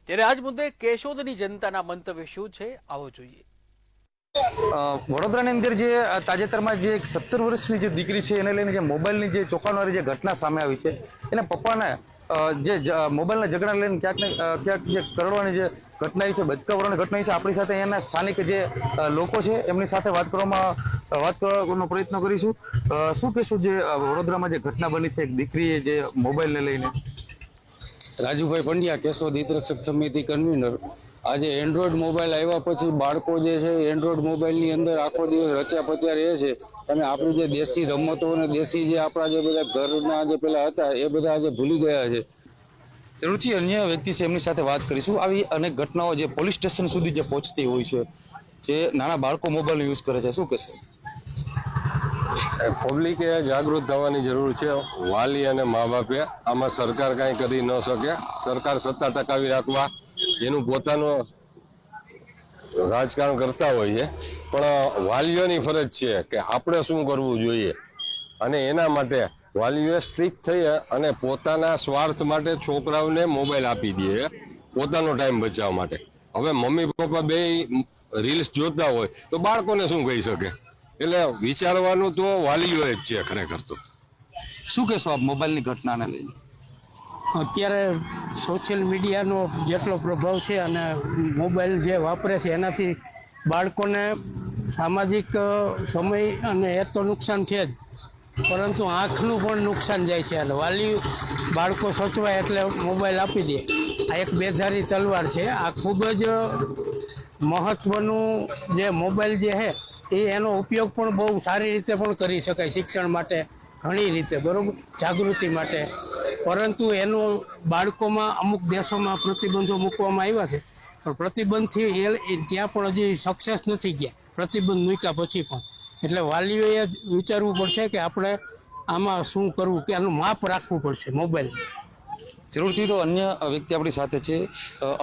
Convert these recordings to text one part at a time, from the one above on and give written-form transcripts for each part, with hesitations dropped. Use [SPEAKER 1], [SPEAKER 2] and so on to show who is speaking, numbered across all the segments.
[SPEAKER 1] ત્યારે આજ મુદ્દે કેશોદની જનતાના મંતવ્ય શું છે આવો જોઈએ।
[SPEAKER 2] વડોદરાની અંદર જે તાજેતરમાં જે એક 17 વર્ષની જે દીકરી છે એને લઈને જે મોબાઈલની જે ચોંકાવનારી જે ઘટના સામે આવી છે, એના પપ્પાને જે મોબાઈલના ઝઘડા લઈને ક્યાંક ને ક્યાંક જે કરડવાની જે ઘટના છે, બચકાવવાની ઘટના છે, આપણી સાથે અહીંયાના સ્થાનિક જે લોકો છે એમની સાથે વાત કરવાનો પ્રયત્ન કરીશું। શું કહેશું જે વડોદરામાં જે ઘટના બની છે એક દીકરીએ જે મોબાઈલને લઈને?
[SPEAKER 3] રાજુભાઈ પંડ્યા, કેશોદ હિતરક્ષક સમિતિ કન્વીનર। આજે એન્ડ્રોઈડ મોબાઈલ આવ્યા પછી બાળકો જે છે એન્ડ્રોઈડ મોબાઈલની અંદર આખો દિવસ રચ્યા પચ્યા રહે છે, અને આપણી જે દેશી રમતો અને દેશી જે આપણા જે બધા ઘરના જે પેલા હતા એ બધા આજે ભૂલી ગયા છે।
[SPEAKER 2] જરૂરથી અન્ય વ્યક્તિ છે એમની સાથે વાત કરીશું। આવી અનેક ઘટનાઓ જે પોલીસ સ્ટેશન સુધી જે પહોંચતી હોય છે, જે નાના બાળકો મોબાઈલ યુઝ કરે છે, શું કહેશે?
[SPEAKER 4] પબ્લિકે જાગૃત થવાની જરૂર છે। વાલી અને મા બાપે આમાં સરકાર કાંઈ કરી ન શકે। સરકાર સત્તા ટકાવી રાખવા એનું પોતાનું રાજકારણ કરતા હોય છે, પણ વાલીઓની ફરજ છે કે આપણે શું કરવું જોઈએ, અને એના માટે વાલીઓએ સ્ટ્રિક્ટ થઈ અને પોતાના સ્વાર્થ માટે છોકરાઓને મોબાઈલ આપી દે પોતાનો ટાઈમ બચાવવા માટે। હવે મમ્મી પપ્પા બે રીલ્સ જોતા હોય તો બાળકોને શું કહી શકે? એટલે વિચારવાનું તો વાલીઓએ જ છે ખરેખર તો।
[SPEAKER 2] શું કહેશો આપ મોબાઈલની ઘટનાને લઈને?
[SPEAKER 5] અત્યારે સોશિયલ મીડિયાનો જેટલો પ્રભાવ છે અને મોબાઈલ જે વાપરે છે એનાથી બાળકોને સામાજિક સમય અને એ તો નુકસાન છે જ, પરંતુ આંખનું પણ નુકસાન જાય છે। અને વાલી બાળકો સચવાય એટલે મોબાઈલ આપી દે, આ એક બેધારી તલવાર છે। આ ખૂબ જ મહત્ત્વનું જે મોબાઈલ જે છે એનો ઉપયોગ પણ બહુ સારી રીતે પણ કરી શકાય, શિક્ષણ માટે ઘણી રીતે, બરાબર, જાગૃતિ માટે। પરંતુ એનું બાળકોમાં અમુક દેશોમાં પ્રતિબંધો મૂકવામાં આવ્યા છે, પણ પ્રતિબંધથી એ ત્યાં પણ હજી સક્સેસ નથી ગયા, પ્રતિબંધ મૂક્યા પછી પણ। એટલે વાલીઓએ વિચારવું પડશે કે આપણે આમાં શું કરવું, કે આનું માપ રાખવું પડશે મોબાઈલ।
[SPEAKER 2] જરૂરથી તો અન્ય વ્યક્તિ આપણી સાથે છે।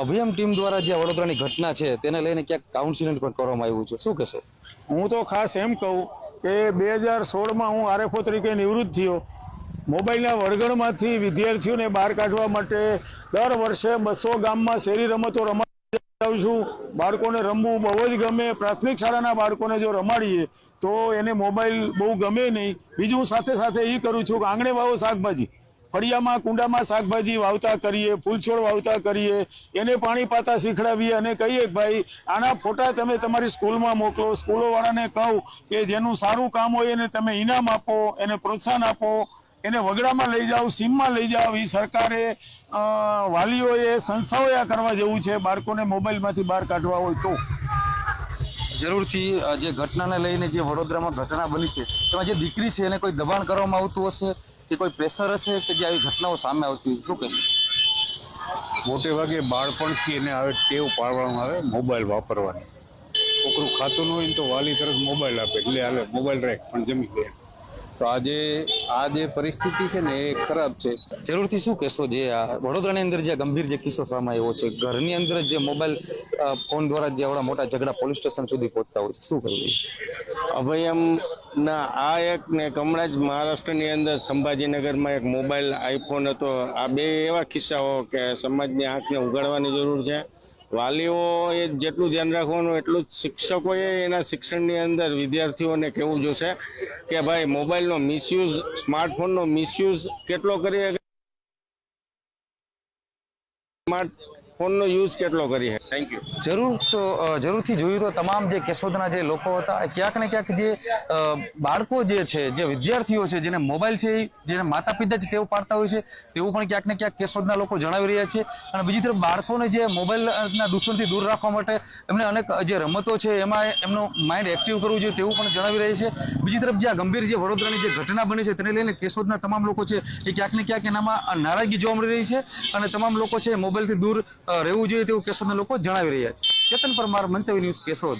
[SPEAKER 2] અભયમ ટીમ દ્વારા જે વડોદરાની ઘટના છે તેને લઈને ક્યાંક કાઉન્સિલિંગ પણ કરવામાં આવ્યું છે, શું કહેશો?
[SPEAKER 6] હું તો ખાસ એમ કહું કે 2016માં હું આરએફઓ તરીકે નિવૃત્ત થયો। મોબાઈલના વળગણમાંથી વિદ્યાર્થીઓને બહાર કાઢવા માટે દર વર્ષે 200 ગામમાં શેરી રમતો રમાડું છું। બાળકોને રમવું બહુ જ ગમે। પ્રાથમિક શાળાના બાળકોને જો રમાડીએ તો એને મોબાઈલ બહુ ગમે નહીં। બીજું સાથે સાથે એ કરું છું કે આંગણે વાવો શાકભાજી, ફળિયામાં કુંડામાં શાકભાજી વાવતા કરીએ, ફૂલછોડ વાવતા કરીએ, એને પાણી પાતા શીખડાવીએ અને કહીએ કે ભાઈ આના ફોટા તમે તમારી સ્કૂલમાં મોકલો। સ્કૂલોવાળાને કહું કે જેનું સારું કામ હોય એને તમે ઇનામ આપો, એને પ્રોત્સાહન આપો, એને વગડામાં લઈ જાઓ, સીમમાં લઈ જાઓ। એ સરકારે, વાલીઓએ, સંસ્થાઓએ આ કરવા જેવું છે, બાળકોને મોબાઈલમાંથી બહાર કાઢવા હોય તો।
[SPEAKER 2] જરૂરથી જે ઘટનાને લઈને જે વડોદરામાં ઘટના બની છે તેમાં જે દીકરી છે એને કોઈ દબાણ કરવામાં આવતું હશે કે કોઈ પ્રેશર હશે કે જે આવી ઘટનાઓ સામે આવતી હોય, શું કહેશો?
[SPEAKER 7] મોટે ભાગે બાળપણથી એને હવે ટેવ પાડવામાં આવે મોબાઈલ વાપરવાની। છોકરું ખાતું ન હોય ને તો વાલી તરફ મોબાઈલ આપે, એટલે હાલે મોબાઈલ રાખ પણ જમી લે। તો આજે આ જે પરિસ્થિતિ છે ને એ ખરાબ છે।
[SPEAKER 2] જરૂરથી શું કહેશો જે આ વડોદરાની અંદર જે ગંભીર જે કિસ્સો સામે આવ્યો છે, ઘરની અંદર જે મોબાઈલ ફોન દ્વારા જે આવડા મોટા ઝઘડા પોલીસ સ્ટેશન સુધી પહોંચતા હોય છે, શું કરવું?
[SPEAKER 8] અભયમ ના આ એક ને હમણાં જ મહારાષ્ટ્રની અંદર સંભાજીનગરમાં એક મોબાઈલ આઈફોન હતો। આ બે એવા કિસ્સાઓ કે સમાજની આંખને ઉગાડવાની જરૂર છે। વાલીઓએ જેટલું ધ્યાન રાખવાનું એટલું જ શિક્ષકોએ એના શિક્ષણની અંદર વિદ્યાર્થીઓને કહેવું જોશે કે ભાઈ મોબાઈલનો મિસયુઝ, સ્માર્ટફોનનો મિસયુઝ કેટલો કરીએ, સ્માર્ટફોનનો યુઝ કેટલો કરીએ। Thank you.
[SPEAKER 2] જરૂરથી જોયું તો તમામ જે કેશોદના જે લોકો હતા ક્યાંક ને ક્યાંક જે બાળકો જે છે, જે વિદ્યાર્થીઓ છે, જેને મોબાઈલ છે, જેને માતા પિતા જ ટેવ પાડતા હોય છે તેવું પણ ક્યાંક ને ક્યાંક કેશોદના લોકો જણાવી રહ્યા છે। અને બીજી તરફ બાળકોને જે મોબાઈલના દૂષણથી દૂર રાખવા માટે એમને અનેક જે રમતો છે એમાં એમનું માઇન્ડ એક્ટિવ કરવું જોઈએ તેવું પણ જણાવી રહી છે। બીજી તરફ જે આ ગંભીર જે વડોદરાની જે ઘટના બની છે તેને લઈને કેશોદના તમામ લોકો છે એ ક્યાંક ને ક્યાંક એનામાં નારાજગી જોવા મળી રહી છે, અને તમામ લોકો છે મોબાઈલથી દૂર રહેવું જોઈએ તેવું કેશોદના લોકો જણાવી રહ્યા છે। ચેતન પરમાર, મંતવ્ય ન્યૂઝ, કેશોદ।